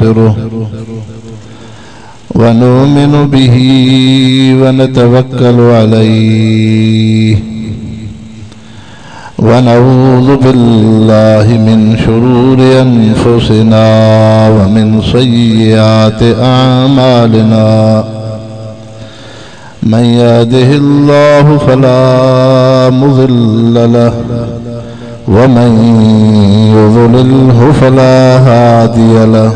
ونستغفره ونؤمن به ونتوكل عليه ونعوذ بالله من شرور أنفسنا ومن سيئات أعمالنا من يهده الله فلا مضل له ومن يضلله فلا هادي له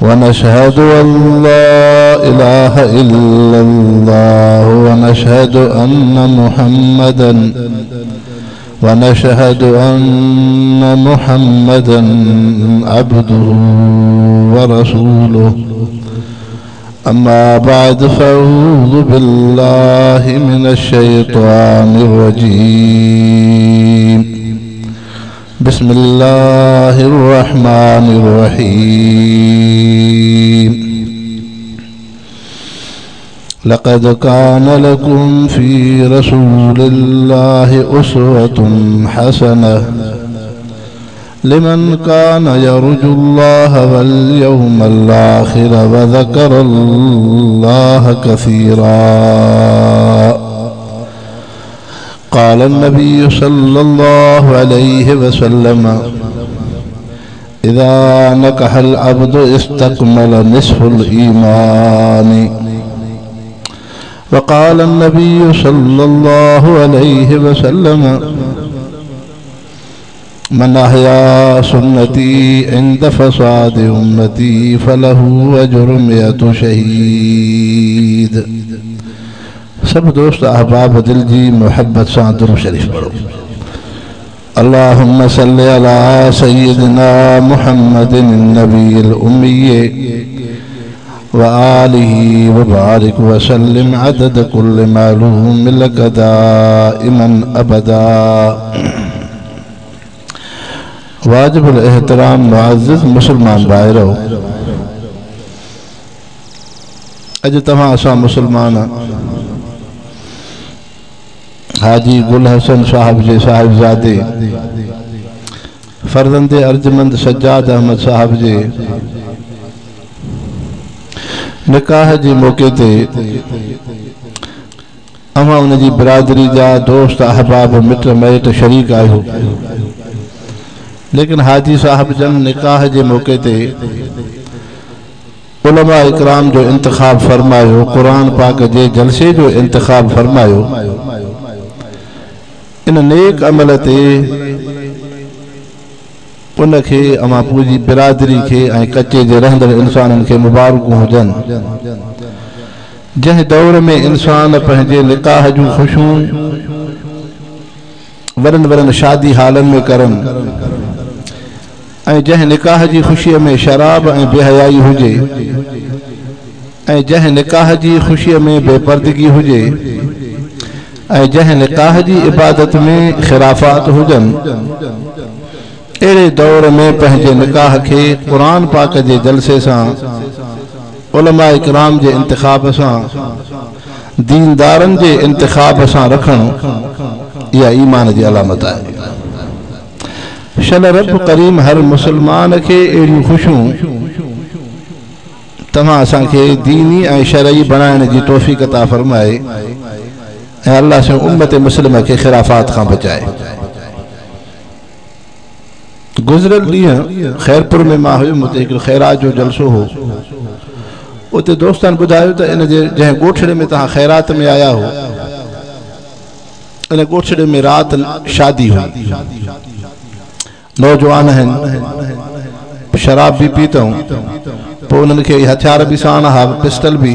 ونشهد أن لا إله إلا الله ونشهد أن محمدا عبده ورسوله أما بعد فأعوذ بالله من الشيطان الرجيم بسم الله الرحمن الرحيم لقد كان لكم في رسول الله أسوة حسنة لمن كان يرجو الله واليوم الآخر وذكر الله كثيرا قال النبي صلى الله عليه وسلم إذا نكح العبد استكمل نصف الإيمان وقال النبي صلى الله عليه وسلم من أحيا سنتي عند فساد أمتي فله أجر 100 शहीद। सब दोस्त अहबाब दिल जी मोहब्बत से दुरूद शरीफ पढ़ो। अल्लाहुम्मा सल्लि अला सय्यिदिना मुहम्मदिन नबील उम्मी व आलिहि व बारिक व सल्लिम अदद कुल्लि मालूम लक दाइमन अबदा। वाजिबुल एहतराम मुअज़्ज़िज़ मुसलमान भाइरो, अज तव्हां असां मुसलमान हाजी गुल हसन साहब जे साहिबजादे फर्जंदे अर्जमंद सज्जाद अहमद साहब जे निकाह जे मौके ते अवां उन जी बिरादरी जा दोस्त अहबाब मिट मैट शरीक आहियो। लेकिन हाजी साहब जन निकाह जे मौके ते उलमा इकराम जो इंतखाब फरमायो, कुरान पाक जे जलसे जो इंतखाब फरमायो, इन नेक अमल ते उनखे अमां पूरी बिरादरी के ऐं कच्चे जे रहंदड़ इंसाननि खे मुबारकूं हुजनि। जंहिं दौर में इंसान पंहिंजे निकाह जूं ख़ुशियूं वरन वरन शादी हालनि में करनि ऐं जंहिं निकाह जी ख़ुशीअ में शराब ऐं बेहयाई हुजे ऐं जंहिं निकाह जी ख़ुशीअ में बेपर्दगी हुजे ऐं जंहिं निकाह जी इबादत में खिलाफ़ात हुजनि, अहिड़े दौर में पंहिंजे निकाह खे क़ुरान पाक जे जलसे सां उलमा इकराम जे इंतिखाब सां दीनदारनि जे इंतिखाब सां रखणु इहा ईमान जी अलामत आहे। शन रब करीम हर मुसलमान के अहिड़ियूं ख़ुशियूं तव्हां असांखे दीनी ऐं शरई बनाइण जी तौफ़ीक़ अता फ़रमाए ऐं अल्लाह से उम्मत मुस्लिम के खिलाफ़ात खां बचाए। गुज़िरियल ॾींहुं ख़ैरपुर में मां हुयुमि, उते हिकिड़ो ख़ैरात जो जलसो हो। उते दोस्तनि ॿुधायो त इन जे जंहिं ॻोठड़े में तव्हां ख़ैरात में आया हो, इन ॻोठड़े में राति शादी हुई। नौजवान आहिनि, शराब भी पीतऊं, पोइ उन्हनि खे हथियार भी साण हा, पिस्टल भी।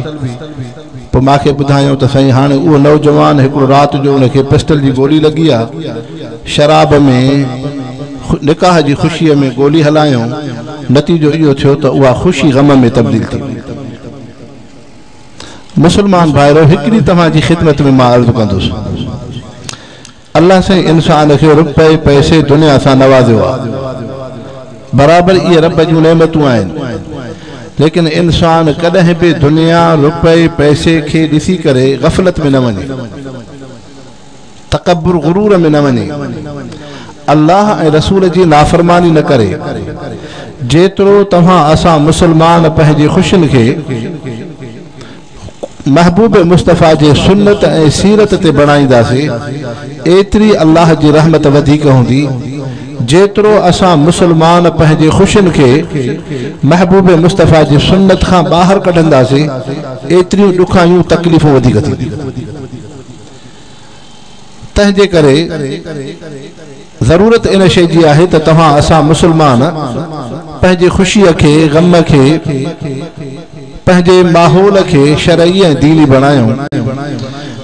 पोइ मूंखे ॿुधायूं त साईं हाणे उहो नौजवान हिकिड़ो राति जो उनखे पिस्टल जी गोली लगी आहे, शराब में निकाह जी ख़ुशीअ में गोली हलायूं, नतीजो इहो थियो त उहा ख़ुशी ग़म में तब्दील थी। मुसलमान भाइरो, हिकिड़ी तव्हांजी ख़िदमत में मां अर्ज़ु कंदुसि। अल्लाह से इंसान खे रुपए पैसे दुनिया सां नवाज़ियो आहे, बराबरि इहे रब जूं नेमतूं आहिनि। लेकिन इंसान कॾहिं भी दुनिया रुपए पैसे के ॾिसी करे गफ़लत में न वञे, तकब्बुर गुरूर में न वञे। अल्लाह ऐं रसूल जी नाफरमानी न करे जेतिरो तव्हां असां मुसलमान पंहिंजी खुशियुनि खे महबूब मुस्तफ़ा जे सुन्नत ऐं सीरत ते बणाईंदासीं एतिरी अल्लाह जी रहमत वधीक हूंदी जेतिरो असां मुसलमान पंहिंजे खुशियुनि खे महबूब मुस्तफ़ा जी सुन्नत खां ॿाहिरि कढंदासीं एतिरियूं ॾुखायूं तकलीफ़ूं वधीक थींदियूं। तंहिंजे करे ज़रूरत इन शइ जी आहे त तव्हां असां मुसलमान पंहिंजी ख़ुशीअ खे ग़म खे पंहिंजे माहौल खे शरई ऐं दीनी बणायूं।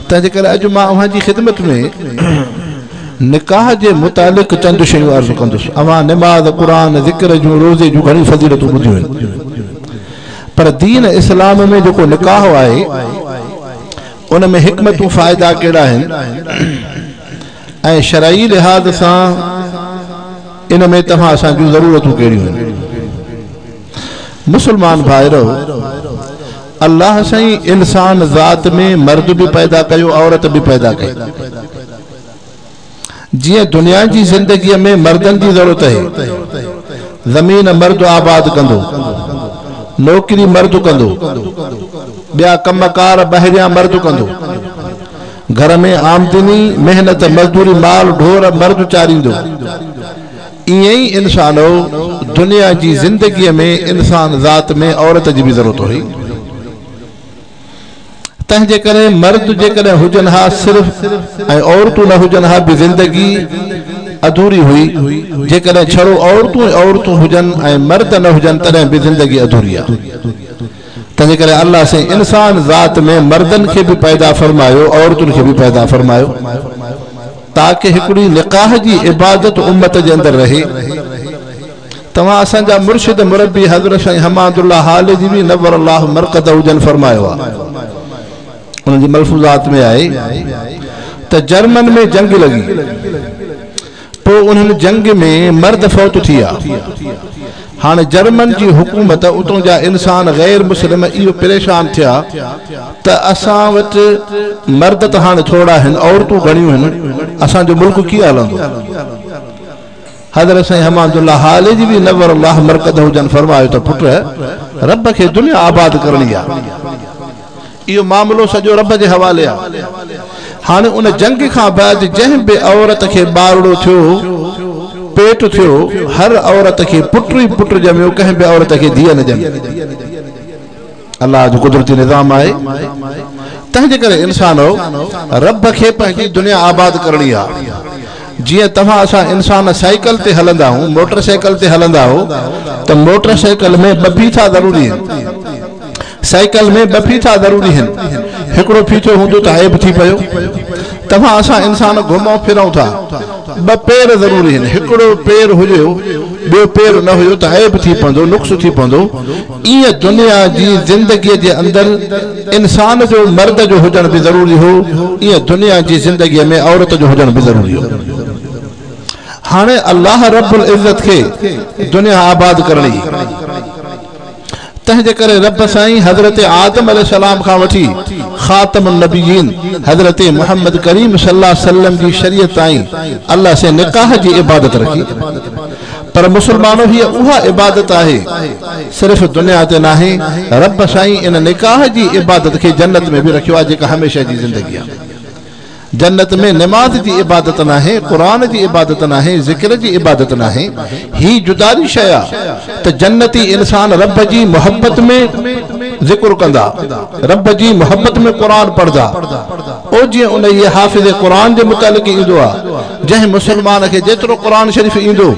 तंहिंजे करे अॼु मां अव्हां जी ख़िदमत में निकाह जे मुतालिक़ चंद शयूं अर्ज़ु कंदुसि। अव्हां निमाज़ क़ुरान ज़िक्र जूं रोज़े जूं घणी फज़ीलतूं ॿुधियूं आहिनि, पर दीन इस्लाम में जेको निकाह आहे उन में हिकमतूं फ़ाइदा कहिड़ा आहिनि ऐं शरई लिहाज़ सां इन में तव्हां असांजूं ज़रूरतूं कहिड़ियूं आहिनि। मुसलमान भाइरो, अल्लाह साईं इंसान ज़ात में मर्द भी पैदा कयो, औरत भी पैदा कई। जिए दुनिया की जिंदगी में मर्दन की जरूरत है, जमीन मर्द आबाद कंदो, नौकरी मर्द कंदो, बिया कमकार बहरिया मर्द कंदो, घर में आमदनी मेहनत मजदूरी माल ढोर मर्द चारींदो। इं इंसानो दुनिया की जिंदगी में इंसान ज़ात में औरत की भी जरूरत हुई। तंहिंजे करे मर्द जेकॾहिं हुजनि हा सिर्फ़ ऐं औरतूं न हुजनि हा भी जिंदगी अधूरी हुई। जेकॾहिं छड़ो औरतूं हुजनि ऐं मर्द न हुजनि तॾहिं भी जिंदगी अधूरी आहे। तंहिंजे करे अल्लाह से इंसान ज़ात में मर्दन खे भी पैदा फरमायो, औरतुनि खे भी पैदा फरमायो, ताकि हिकड़ी निकाह की इबादत उम्मत के अंदर रहे। तव्हां असांजा मुर्शिद मुरब्बी हज़रत शाह हमादुल्लाह हाले जी भी नव्वर अल्लाह मरकदहु जन फरमायो आहे। उन जी मलफूजात में आए त जर्मन में जंग लगी, तो उन्हनि जंग में मर्द फौत थिया। हाँ जर्मन की हुकूमत उतों जा इंसान गैर मुस्लिम इहो परेशान थिया त असां वटि मर्द त हाँ थोड़ा हैं, औरतूं घणियूं हैं, असांजो मुल्क कीअं हलंदो। हज़रत साईं हमादुल्लाह हाले जी भी नव्वर अल्लाह मरकदहु जन फरमायो त पुट रब के दुनिया आबाद करनी आहे। इहो मामलो सॼो रब जे हवाले आहे। हाणे उन जंग खां बाद जंहिं बि औरत खे ॿारड़ो थियो, पेट थियो, हर औरत के पुट ही पुट जमियो, कंहिं भी औरत के धीअ न जमी। अल्लाह जो कुदरती निज़ाम आहे। तंहिंजे करे इंसानो रब के पंहिंजी दुनिया आबाद करणी आहे। जिए तव्हां असां इंसान साइकिल ते हलंदा हूं, मोटरसाइकिल ते हलंदा हो त मोटरसाइकिल में ॿ फीथा ज़रूरी आहिनि, साइकिल में ॿ फीथा ज़रूरी आहिनि। हिकिड़ो फीथो हूंदो त ऐब थी पियो। तव्हां असां इंसान घुमूं फिरूं था, ॿ पेर ज़रूरी आहिनि। हिकिड़ो पेर हुजे, ॿियो पेर न हुयो त ऐब थी पवंदो, नुक्स थी पवंदो। ईअं दुनिया जी ज़िंदगी जे अंदरि इंसान जो मर्द जो हुजण भी ज़रूरी हो, ईअं दुनिया जी ज़िंदगी में औरत जो हुजण भी ज़रूरी हो। हाणे अल्लाह रब्बुल इज़्ज़त के दुनिया आबाद करणी। तंहिंजे करे रब साईं हज़रत आदम अलैहिस्सलाम खां वठी ख़ातमुन नबिय्यीन हज़रत मुहम्मद करीम सल्लल्लाहु अलैहि वसल्लम जी शरीयत ताईं अल्लाह से निकाह की इबादत रखी। पर मुसलमानों ही उहा इबादत आहे, सिर्फ दुनिया ते नाहे। रब साईं इन निकाह की इबादत के जन्नत में भी रखियो आहे, जेका हमेशा की जिंदगी आहे। जन्नत में नमाज की इबादत ना है, कुरान की इबादत ना है, जिक्र की इबादत ना है, ही जुदारी शया। तो जन्नती इंसान रब जी मोहब्बत में जिक्र कंदा, रब जी मोहब्बत में कुरान पढ़दा। ओ जी उन ये हाफिज कुरान के मुतालिक इंदो आ, जह मुसलमान के जेतरो कुरान शरीफ इंदो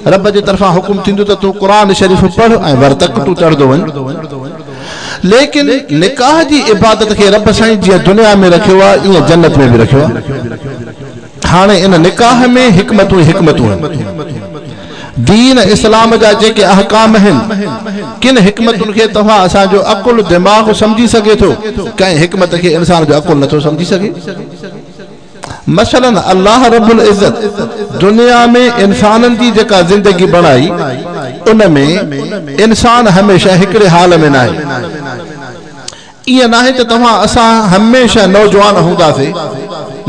रब जी तरफा हुक्म थिंदो त तू कुरान शरीफ पढ़ ऐं वर तक तू चढ़दो वञ। लेकिन निकाह की इबादत के रब साईं जी दुनिया में रखियो आहे, ईअं जन्नत में भी रखियो आहे। हाणे इन निकाह में हिकमतूं दीन इस्लाम जा जेके अहकाम हैं, किन हिकमतुन के तव्हां असांजो अकुल दिमाग समझी सके थो, कंहिं हिकमत के इंसान जो अकुल नथो समझी सके। मसलन अल्लाह रब्बुल इज़्ज़त दुनिया में इंसानन की जेका जिंदगी बनाई, उनमें इंसान हमेशा हिकड़े हाल में ना है। ये ना है तो तव्हां असां हमेशा नौजवान हूंदासीं,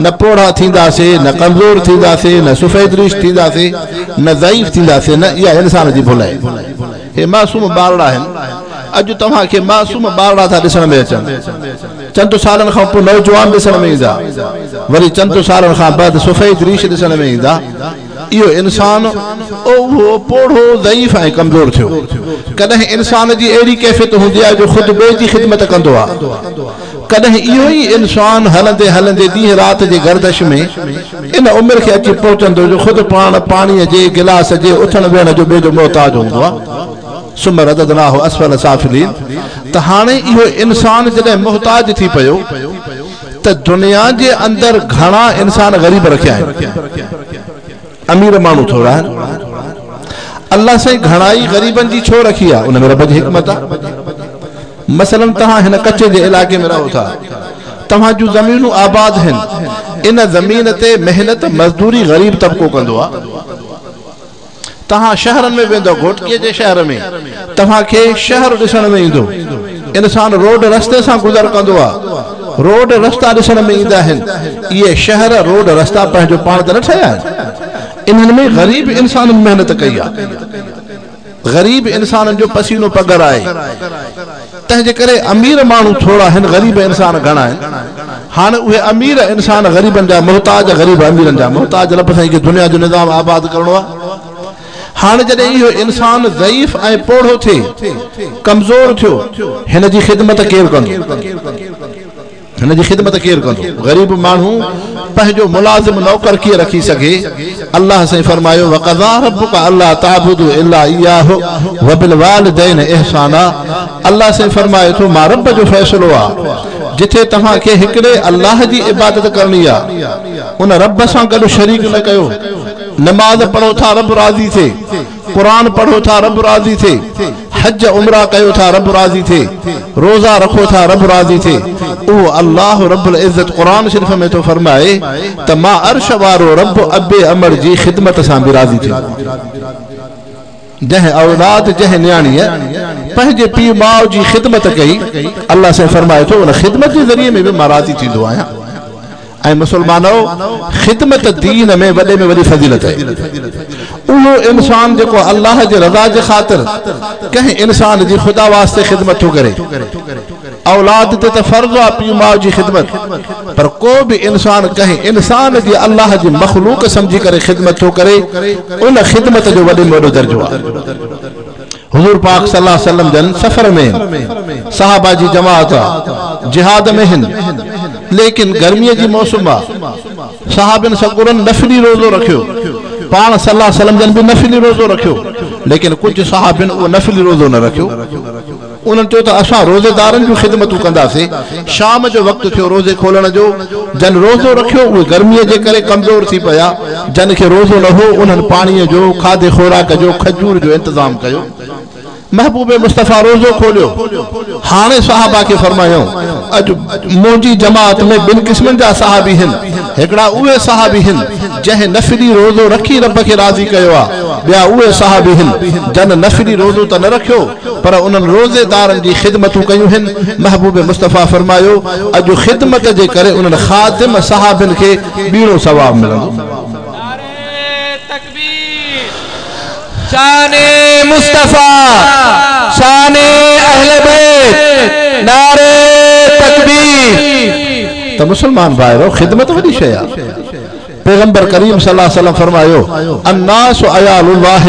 न पोड़ा थींदासे न कमज़ोर थींदासे न सफ़ेद रीश थींदासे न ज़ईफ़ थींदासे न इहा इंसान जी भुल आहे हे मासूम ॿारड़ा आहिनि अॼु तव्हांखे मासूम ॿारड़ा था ॾिसण में अचनि चंद सालनि खां पोइ नौजवान ॾिसण में ईंदा वरी चंद सालनि खां बाद सफ़ेद रीश ॾिसण में ईंदा इहो इंसान उहो पोड़ो ज़ईफ़ ऐं कमज़ोर थियो कॾहिं इंसान जी अहिड़ी कैफ़ियत हूंदी आहे जो ख़ुदि ॿिए जी ख़िदमत कंदो आहे कॾहिं इहो ई इंसान हलंदे हलंदे ॾींहं राति जे गर्दश में इन उमिरि खे अची पहुचंदो जो ख़ुदि पाण पाणीअ जे गिलास जे उथण वेहण जो ॿिए जो मोहताज हूंदो आहे सुम्ह रददनाहु अस्फल साफिलीन त हाणे इहो इंसान जॾहिं मोहताज थी पियो त दुनिया जे अंदरि घणा इंसान ग़रीब रखिया आहिनि अमीर माण्हू थोड़ा अल्लाह से घणाई गरीबन जी छो रखी है उन में रब जी हिकमत है मसलन तहां हिन कच्चे जे इलाके में रहो था तहां जो ज़मीनूं आबाद हैं इन ज़मीन ते मेहनत मजदूरी गरीब तबको कंदो आ तहां शहरन में वेंदो घोटके जे शहर में तहां के शहर दिसण में इंदो इंसान रोड रस्ते से गुजर कंदो आ रोड रस्ता दिसण में इंदा हैं ये शहर रोड रस्ता पंहिंजो पाण त न ठहिया आहिनि इनमें गरीब इंसान मेहनत कई है गरीब इंसान जो पसीनो पगर आए तंहिंजे करे अमीर मानू थोड़ा हैं गरीब इंसान घणा हैं हाँ उहे अमीर इंसान गरीबन जा मोहताज गरीब अमीरन जा मोहताज रब साईं के दुनिया जो निज़ाम आबाद करणो आहे हाँ जॾहिं इहो इंसान ज़ईफ़ ऐं पोड़ो थिए कमज़ोर थियो हिन जी ख़िदमत केरु कंदो हिन जी ख़िदमत केरु कंदो गरीब माण्हू पंहिंजो मुलाज़िम नौकर कीअं रखी सघे अल्लाह साईं फरमायो वक़ज़ा रब्बुका अल्ला ताबुदू इल्ला इय्याहु व बिल वालिदैन इहसाना अल्लाह साईं फरमाए थो मां रब जो फ़ैसिलो आहे जिथे तव्हां खे हिकिड़े अल्लाह जी इबादत करणी आहे उन रब सां गॾु शरीक न कयो नमाज पढ़ो था रब राज़ी थे कुरान पढ़ो था रब राज़ी थे हज उमरा कयो था रब राज़ी थे रोजा रखो था रब राज़ी थे ओ अल्लाह रब्बुल इज्जत कुरान शरीफ में तो फरमाए त मां अर्श वारो रब अबे अमर जी खिदमत सां भी राज़ी थे जह औलाद जह न्याणीअ पंहिंजे पीउ माउ जी खिदमत कई अल्लाह से फरमाए थो उन खिदमत के ज़रिए में भी मां राज़ी थींदो आहियां ऐं मुसलमानो खिदमत दीन में वॾे में वॾी फज़ीलत है उहो इंसान जेको अल्लाह जे रज़ा जे ख़ातिर कंहिं इंसान जी खुदा वास्ते खिदमत थो करे औलाद ते त फर्ज़ आहे पीउ माउ जी खिदमत पर को भी इंसान कंहिं इंसान जी अल्लाह जी मखलूक समझी करे खिदमत थो करे उन खिदमत जो वॾे में वॾो दर्जो आहे हुजूर पाक सल्लल्लाहु अलैहि वसल्लम जन सफर में सहाबा जी जमात जिहाद में हिन लेकिन गर्मी की मौसम सहाबिन सगुरन नफली रोजो रखियो पान सल्लल्लाहु अलैहि वसल्लम जन भी नफली रोजो रखियो लेकिन कुछ सहाबिन वो नफली रोजो न रखियो उन्हनि चयो त असां रोजेदारनि जूं ख़िदमतूं कंदासीं शाम जो वक़्तु थियो रोज़े खोलण जो जन रोज़ो रखियो उहे गर्मीअ जे करे कमज़ोर थी पिया जन खे रोज़ो न हो उन्हनि पाणीअ जो खाधे खोराक जो खजूर जो इंतज़ाम कयो महबूब मुस्तफ़ा रोज़ो खोलियो हाणे सहाबा के फरमायो अॼु मुंहिंजी जमात में ॿिनि क़िस्मनि जा सहाबी आहिनि हिकिड़ा उहे सहाबी आहिनि जंहिं नफ़ली रोज़ो रखी रब खे राज़ी कयो आहे ॿिया उहे सहाबी आहिनि जन नफ़ली रोज़ो त न रखियो पर उन्हनि रोज़ेदारनि जी ख़िदमतूं कयूं आहिनि महबूब मुस्तफ़ा फरमायो अॼु ख़िदमत जे करे उन्हनि ख़ादिम सहाबिन खे ॿीणो सवाब मिलंदो शाने मुस्तफा शाने अहले बैत नारे तकबीर तो मुसलमान भाइयों खिदमत वडी शय आहे पैगंबर करीम सल्लल्लाहु अलैहि वसल्लम फरमायो अन्नास अयालुल्लाह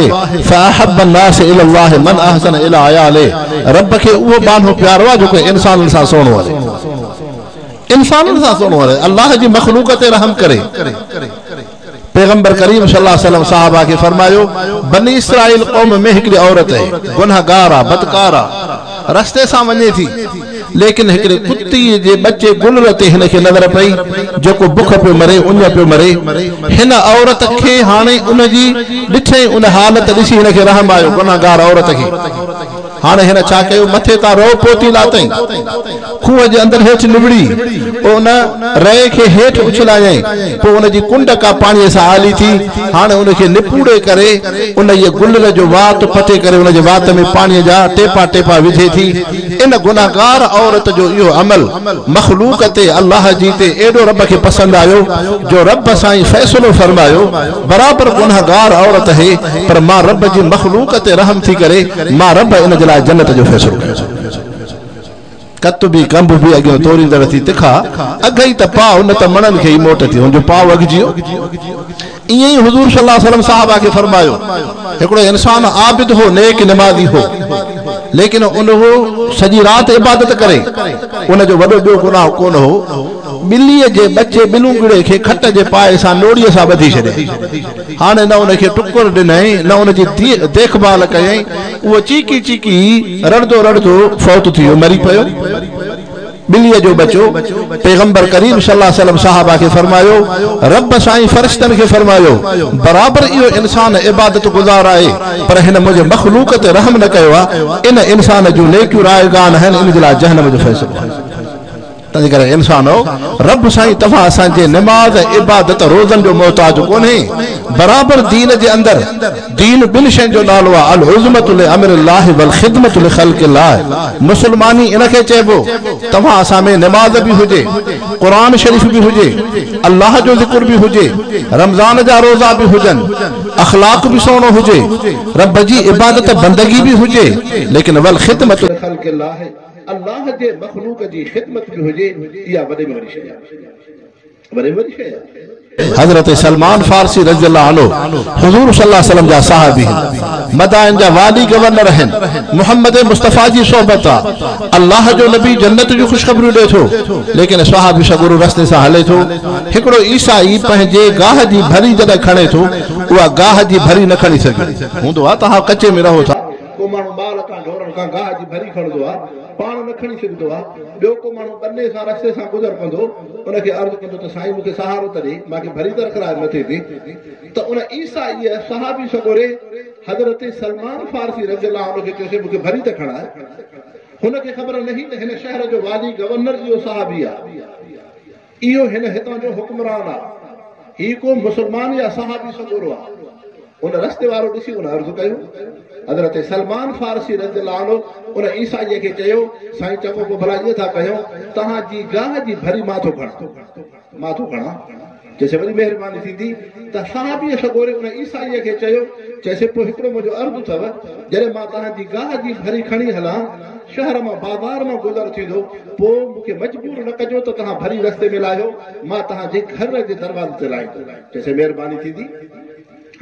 फअहब्ब अन्नास इलल्लाह मन अहसन इला अयाले रब के वो बानो प्यारो आहे जो इंसान सां सोणो आहे इंसान सां सोणो आहे अल्लाह जी मखलूक ते रहम करे पैगंबर करीम सल्लल्लाहु अलैहि वसल्लम साहबा के फरमायो बनी इस्राइल कौम में हिकड़ी औरत है गुनहगार आहे बदकार आहे रस्ते सां वञे थी लेकिन हिकड़े कुत्ती जे बच्चे गुलर ते हिन खे नज़र पई जेको बुख पियो मरे उन पियो मरे हिन औरत खे हाणे उन जी ॾिठे उन हालत ॾिसी हिन खे रहम आयो गुनहगार औरत खे हाणे हिन छा कयो मथे तां रो पोती लातई खूह जे अंदर हेठि निबड़ी उन रए खे हेठि उछलायई पोइ उन जी कुंड का पाणीअ सां आली थी हाणे उन खे निपूड़े करे उन जे गुलर जो वात पटे करे उन जे वात में पाणीअ जा टेपा टेपा विझे थी इन गुनाहगार औरत जो यो अमल मखलूक ते अल्लाह जी ते एडो रब के पसंद आयो जो रब साईं फैसलो फरमायो बराबर गुनाहगार औरत है पर मां रब जी मखलूक ते रहम थी करे मां रब इन जला जन्नत जो फैसलो कयो कत भी कंब भी अगे तोरी दरती तिखा अगई त पा उन त मनन के मोट थी जो पाव अगजियो इए ही हुजूर सल्लल्लाहु अलैहि वसल्लम साहबा के फरमायो एकड़ो इंसान आबिद हो नेक नमाजी हो लेकिन उन सजी रात इबादत करे उन जो वडो बयो गुनाह कोन हो बिल्ली जे बच्चे बिलूंगड़े के खट जे पाए सा नोड़िए सा बधी छड़े हाने न उन के टुकुर दिनई न उन जी देखभाल कयई वो चीकी चीकी रड़दो फौत थियो मरी पयो बिल्ली जो बचो पैगंबर करीम सल्लल्लाहु अलैहि वसल्लम साहबा के फरमायो रब साईं फरिश्तन के फरमायो बराबर यो इंसान इबादत गुजार आए पर हिन मुझे मखलूक ते रहम न कयो इन इंसान जो नेकियूं रायगान हन इन जला जहन्नम जो फैसलो तंहिं करे इंसान हो रब साईं तव्हां असांजे नमाज इबादत रोज़न जो मोहताज कोन्हे बराबर दीन जे अंदर दीन बिन शइ जो नालो आहे अल उज़मतु लि अम्रिल्लाह वल ख़िदमतु लि ख़ल्क़िल्लाह मुस्लमानी इनखे चइबो तव्हां असां में नमाज भी हुजे क़ुरान शरीफ़ भी हुजे अल्लाह जो ज़िक्र भी हुजे रमज़ान जा रोज़ा भी हुजनि अखलाक भी सुहिणो हुजे रब जी इबादत बंदगी भी हुजे लेकिन वल ख़िदमतु लि ख़ल्क़िल्लाह अल्लाह जे मखलूक जी खिदमत भी हुजे या वडे में वडी शय वडे में वडी शय हजरत सलमान फारसी रज़ी अल्लाह अन्हु हुजूर सल्लल्लाहु अलैहि वसल्लम जा सहाबी मदाइन जा वाली गवर्नर हन मोहम्मद मुस्तफा जी सोबत अल्लाह जो नबी जन्नत जो खुशखबरी दे थो लेकिन सहाबी सगुरु रस्ते से हले थो हिकड़ो ईसाई पंहिंजे गाह जी भरी जद खणे थो उहा गाह जी भरी न खणी सके हुंदो आ तहां कच्चे में रहो था को माण्हू बाल का ढोरन का गाह जी भरी खणदो आ पाण न खणी सघंदो आहे ॿियो को माण्हू बन्ने सां रस्ते सां गुज़र कंदो उनखे अर्ज़ु कंदो त साईं मूंखे सहारो त ॾे मूंखे भरी त रखराए मथे ते त उन ईसाई सहाबी सगोरे हज़रत सलमान फारसी रज़ी अल्लाह अन्हु खे चयोसि मूंखे भरी त खणाए हुनखे ख़बर न हुई त हिन शहर जो वाली गवर्नर इहो सहाबी आहे इहो हिन हितां जो हुक्मरान आहे ही को मुस्लमान या सहाबी सगोरो आहे उन रस्ते वारो ॾिसी उन अर्ज़ु कयो हज़रत सलमान फारसी रज़ी अल्लाह अन्हु उन ईसाई खे चयो साईं चङो को भला इहो था कयूं तव्हांजी गाह जी भरी माथो खणा जैसे वरी महिरबानी थींदी त सहाबीअ सगोरे उन ईसाई खे चयो जैसे पोइ हिकिड़ो मुंहिंजो अर्ज़ु अथव जॾहिं मां तव्हांजी गाह जी भरी खणी हलां शहर मां बाज़ार मां गुज़र थींदो पोइ मूंखे मजबूर न कजो त तव्हां भरी रस्ते में लाहियो मां तव्हांजे घर जे दरवाज़े ते लाहींदो जैसे महिरबानी थींदी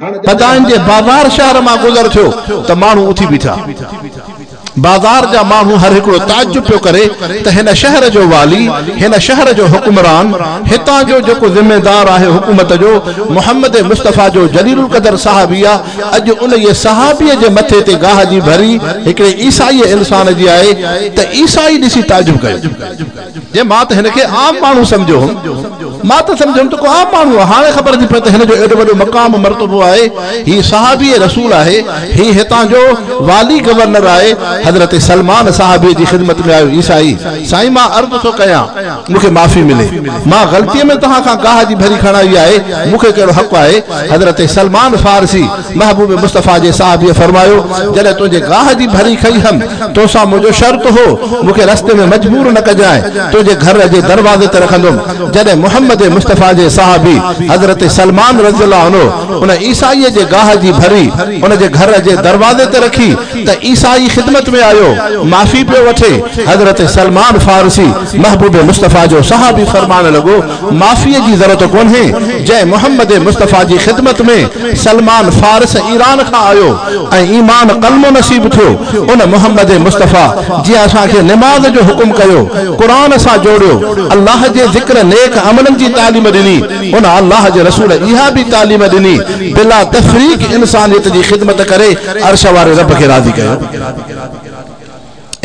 मदाइन जे बाज़ार शहर मां गुज़र थियो त माण्हू उथी बीठा बाज़ार जा माण्हू हर हिकिड़ो ताजुब पियो करे त हिन शहर जो वाली हिन शहर जो हुक्मरान हितां जो जेको ज़िम्मेदार आहे हुकूमत जो मोहम्मद मुस्तफ़ा जो जलीलुल क़दर सहाबी आहे अॼु उन ये सहाबीअ जे मथे ते गाह जी भरी हिकिड़े ईसाई इंसान जी आहे त ईसाई ॾिसी ताजुब कयो जे मां त हिनखे आम माण्हू सम्झो मां त सम्झुमि त को आम माण्हू आहे हाणे ख़बर थी पए त हिन जो एॾो वॾो मक़ाम मर्तबो आहे ही सहाबी रसूल आहे ही हितां जो वाली गवर्नर आहे हजरत सलमान साहबी जी खिदमत में आयो ईसाई साईं मां अर्ज़ु थो कयां मूंखे माफ़ी मिले मां ग़लतीअ में तव्हां खां गाह जी भरी खणाई आहे मूंखे कहिड़ो हक़ आहे हजरत सलमान फारसी महबूब मुस्तफ़ा जे साहबीअ फरमायो जॾहिं तुंहिंजे गाह जी भरी खई हम तोसां मुंहिंजो शर्त हो मूंखे रस्ते में मजबूर न कजांइ तुंहिंजे घर जे दरवाज़े ते रखंदुमि जॾहिं मोहम्मद मुस्तफ़ा जे साहबी हजरत सलमान रज़ी अल्लाह अन्हु उन ईसाई जे गाह जी भरी उन जे घर जे दरवाज़े ते रखी त ईसाई खिदमत में आयो माफ़ी पियो वठे हजरत सलमान फारसी महबूब मुस्तफ़ा जो सहाबी फरमान लॻो माफ़ीअ जी ज़रूरत कोन्हे जंहिं मोहम्मद मुस्तफ़ा जी खिदमत में सलमान फारस ईरान खां आयो ऐं ईमान कलमो नसीब थियो उन मोहम्मद मुस्तफ़ा जीअं असांखे निमाज़ जो हुकुम कयो क़ुरान सां जोड़ियो अल्लाह जे ज़िक्र नेक अमलनि जी तालीम ॾिनी उन अल्लाह जे रसूल इहा बि तालीम ॾिनी बिला तफ़रीक इंसानियत जी खिदमत करे अर्श वारे रब खे राज़ी कयो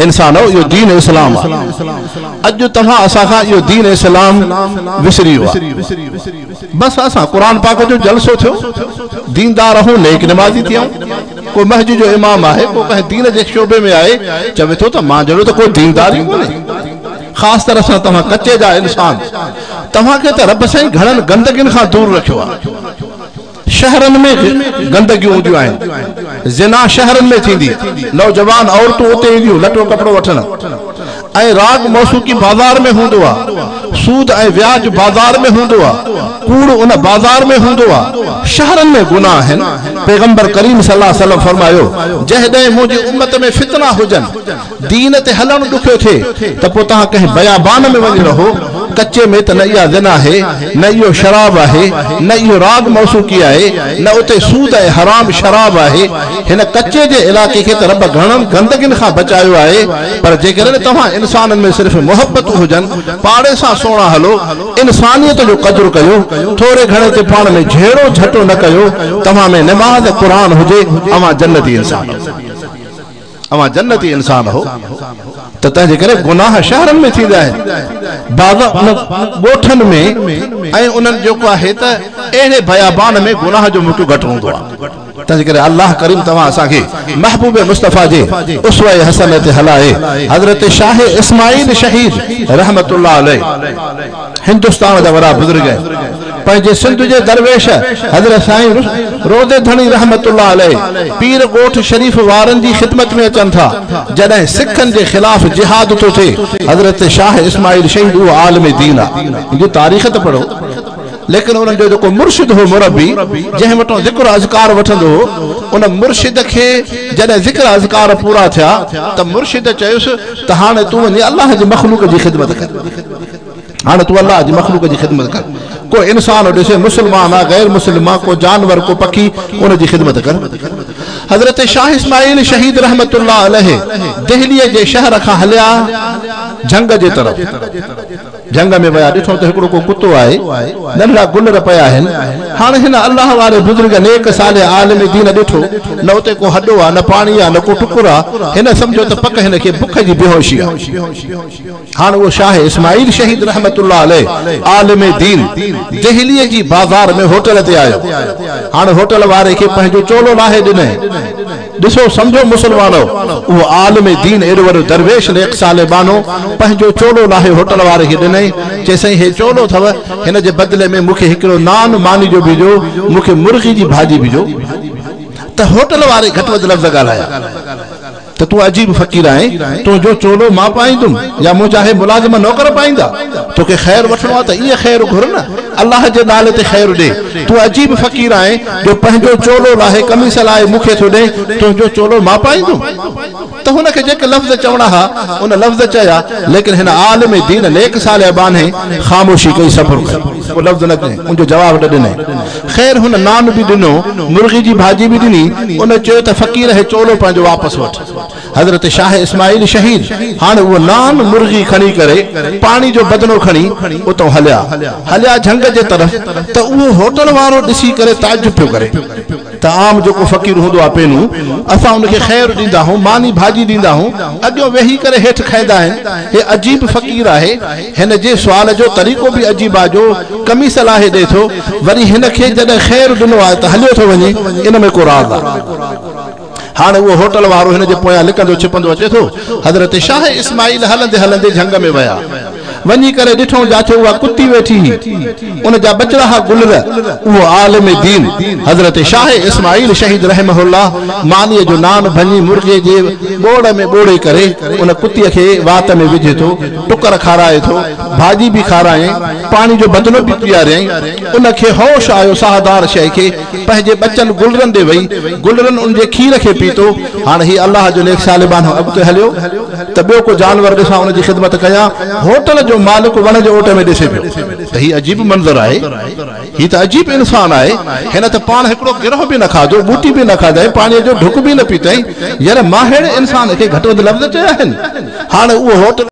इंसानो यो दीन इस्लाम अज तव्हां असां खां यो दीन इस्लाम विसरी वियो बस असां कुरान पाक जो जलसो थियो दीनदार हूं नेक नमाज़ी थियूं को मस्जिद जो इमाम आहे को कंहिं दीन जे शोबे में आहे चवे थो त मां जहिड़ो त कोई दीनदार ई कोन्हे ख़ासि तरह सां तव्हां कच्चे जा इंसान तव्हांखे त रब साईं घणनि गंदगियुनि खां दूर रखियो आहे शहरन में गंदगी हूंदियूं आहिनि ज़िना शहरन में थींदी नौजवान औरतूं उते ईंदियूं लटो कपिड़ो वठण ऐं राग मौसूकी बाज़ार में हूंदो आहे सूद ऐं व्याज बाज़ार में हूंदो आहे कूड़ उन बाज़ार में हूंदो आहे शहरन में गुनाह आहिनि पैगंबर करीम सल्लल्लाहु अलैहि वसल्लम फरमायो जहिं मुंहिंजी उम्मत में फितना हुजनि दीन ते हलण ॾुखियो थिए त पोइ तव्हां कंहिं बयाबान में वञी रहो कच्चे में त न इहा ज़िना आहे न इहो शराब आहे न इहो राग मौसूकी आहे न उते सूद ऐं हराम शराब आहे हिन कच्चे जे इलाइक़े खे त रब घणनि गंदगियुनि खां बचायो आहे पर जेकॾहिं तव्हां इंसाननि में सिर्फ़ मोहबत हुजनि पाड़े सां सोणा हलो इंसानियत जो क़दुरु कयो थोरे घणे ते पाण में झेड़ो झटो न कयो तव्हां में नमाज़ क़ुरान हुजे अवां जन्नती इंसान अवां जन्नती इंसान हो त तंहिंजे करे गुनाह शहरनि में थींदा आहिनि ॻोठनि में ऐं उन्हनि जेको आहे त अहिड़े बयाबान में गुनाह जो मुटु घटि हूंदो आहे तंहिंजे करे अल्लाह करीम तव्हां असांखे महबूब मुस्तफ़ा जे उसवा हसन ते हलाए हज़रत शाह इस्माइल शहीद रहमतुल्लाह अलैह हिंदुस्तान जा वॾा बुज़ुर्ग पंहिंजे सिंध जे दरवेश हज़रत साईं रोज़े धणी रहमतुल्लाह अलैह पीर ॻोठ शरीफ़ वारनि जी ख़िदमत में अचनि था जॾहिं सिखनि जे ख़िलाफ़ जिहाद थो थिए हज़रत शाह इस्माइल शहीद उहो आलिम दीन आहे हिनजी तारीख़ त पढ़ो लेकिन उन्हनि जो जेको मुर्शिद हो मुरबी जंहिं वटां ज़िक्र अज़कार वठंदो हो उन मुर्शिद खे जॾहिं ज़िक्र अज़कार पूरा थिया त मुर्शिद चयुसि त हाणे तूं वञी अल्लाह जी मख़लूक जी ख़िदमत कर हाणे तूं अल्लाह जी मख़लूक जी ख़िदमत कर को इंसान ॾिसे मुसलमान आहे गैर मुस्लिम आहे को जानवर को पखी उन जी ख़िदमत कर हज़रत शाह इस्माइल शहीद रहमतुल्लाह अलैह दिल्लीअ जे शहर खां हलिया जंग जे तरफ़ जंग में विया ॾिठो त हिकिड़ो को कुतो आहे नंढड़ा गुलर पिया आहिनि हाणे हिन अल्लाह वारे बुज़ुर्ग नेक साले आलिम दीन ॾिठो न उते को हॾो आहे न पाणी आहे न को टुकुर आहे हिन सम्झो त पक हिन खे बुख जी बेहोशी आहे हाणे उहो शाह इस्माइल शहीद रहमतुल्लाह अलैह आलिम दीन दिल्लीअ जी बाज़ार में होटल ते आयो हाणे होटल वारे खे पंहिंजो चोलो लाहे ॾिनई ॾिसो सम्झो मुसलमानो उहो आलिम दीन एॾो वॾो दरवेश नेक साले बानो पंहिंजो चोलो लाहे होटल वारे खे ॾिनई चई हे चोलो अथव हिन जे बदिले में मूंखे हिकिड़ो नान मानी जो बिजो मूंखे मुर्गी जी भाॼी बिजो त होटल वारे घटि वधि लफ़्ज़ ॻाल्हाया त तूं अजीब फ़कीर आहीं तुंहिंजो चोलो मां पाईंदुमि या मूं चाहे मुलाज़िम नौकर पाईंदा तोखे ख़ैर वठणो आहे त इहा ख़ैर घुर न अल्लाह जे नाले ते ख़ैर ॾे तूं अजीब फ़कीर आहीं जो पंहिंजो चोलो लाहे कमीस लाहे मूंखे थो ॾे तुंहिंजो चोलो मां पाईंदुमि त हुनखे जेके लफ़्ज़ चवणा हुआ उन लफ़्ज़ चया लेकिन हिन आलिम दीन नेक साले बाने ख़ामोशी कई सफ़र कयो को लफ़्ज़ न चई उनजो जवाब न ॾिनई ख़ैर हुन नान बि ॾिनो मुर्गी जी भाॼी बि ॾिनी उन चयो त फ़कीर हे चोलो पंहिंजो वापसि वठ हज़रत शाह इस्माइल शहीद हाणे उहो नान मुर्गी खणी करे पाणी जो बदनो खणी उतां हलिया जंग जे तरफ़ त उहो होटल वारो ॾिसी करे ताजुब पियो करे त आम जेको फ़कीर हूंदो आहे पहिरियों असां उनखे ख़ैर ॾींदा आहियूं मानी भाॼी ॾींदा आहियूं अॻियां वेही करे हेठि खाईंदा आहिनि हे अजीब फ़कीर आहे हिन जे सुवाल जो तरीक़ो बि अजीब आहे जो कमीस लाहे ॾे थो वरी हिन खे जॾहिं ख़ैर ॾिनो आहे त हलियो थो वञे इन में को राज़ आहे हाणे उहो होटल वारो हिन जे पोयां लिकंदो छिपंदो अचे थो हज़रत शाह इस्माइल हलंदे हलंदे जंग में विया वञी करे ॾिठो जाचो उहा कुती वेठी उन जा बचड़ा गुलर उहो आलिम दीन हज़रत शाह इस्माइल शहीद रहमहुल्लाह मानीअ जो नान भञी मुर्गे जे ॿोड़ में ॿोड़े करे उन कुतीअ खे वात में विझे थो टुकर खाराए थो भाॼी बि खाराए पाणी जो बदलो बि पीआरियईं उनखे होश आयो साहदार शइ खे पंहिंजे बचनि गुलरनि ॾे वई गुलरनि उन जे खीर खे पीतो हाणे ही अल्लाह जो नेक सालिबानो अॻिते हलियो त ॿियो को जानवर ॾिसां उन जी ख़िदमत कयां होटल जो मालिक वण जे ओट में ॾिसे पियो त ही अजीब मंज़र आहे ही त अजीब इंसान आहे हिन त पाण हिकिड़ो गिरोह बि न खाधो बूटी बि न खाधई पाणीअ जो ढुक बि न पीतई यार मां अहिड़े इंसान खे घटि वधि लफ़्ज़ चया आहिनि हाणे उहो होटल